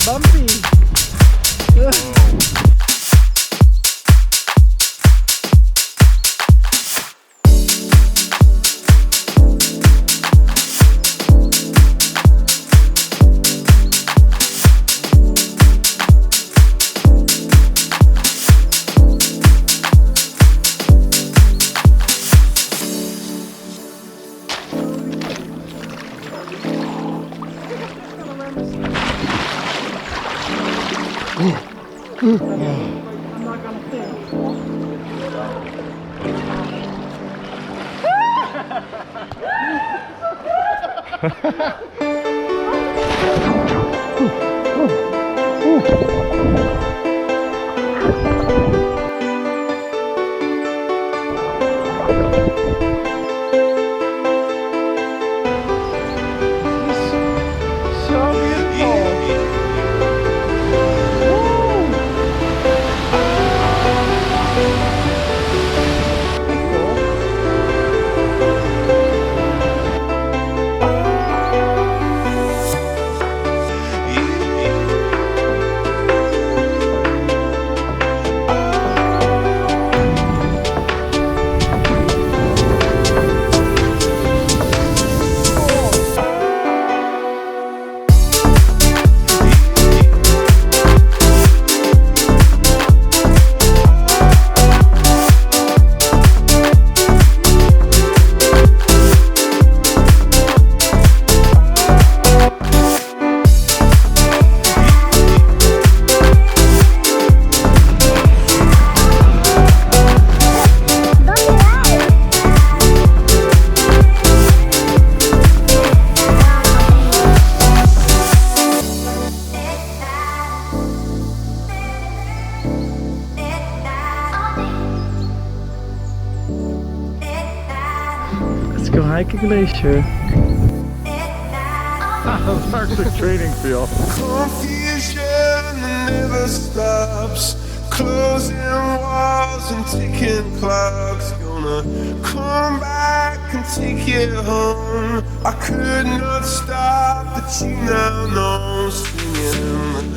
Bumpy. I'm not gonna so beautiful. Let's go hike a glacier. That's actually training field. Confusion that never stops, closing walls and ticking clocks. Gonna come back and take you home. I could not stop, but you now know, singing.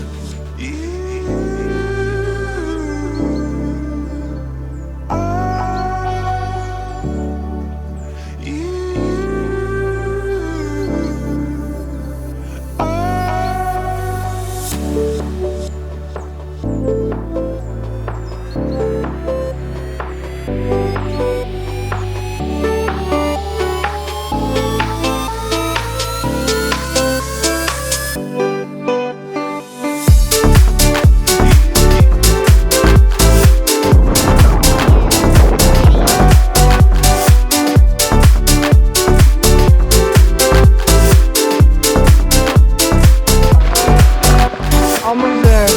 Almost there.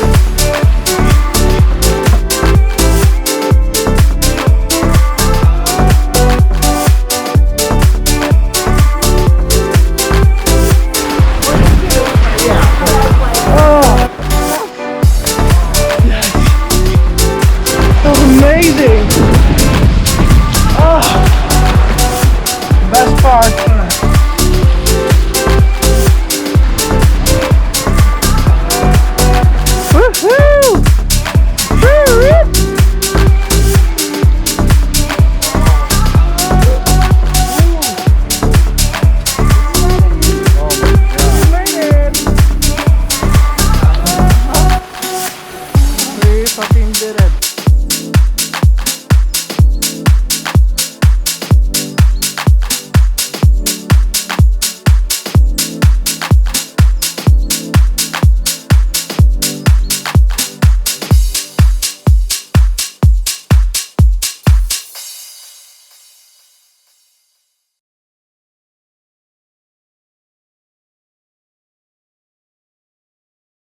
Oh, yes. That was amazing. Oh, best part. We fucking did it.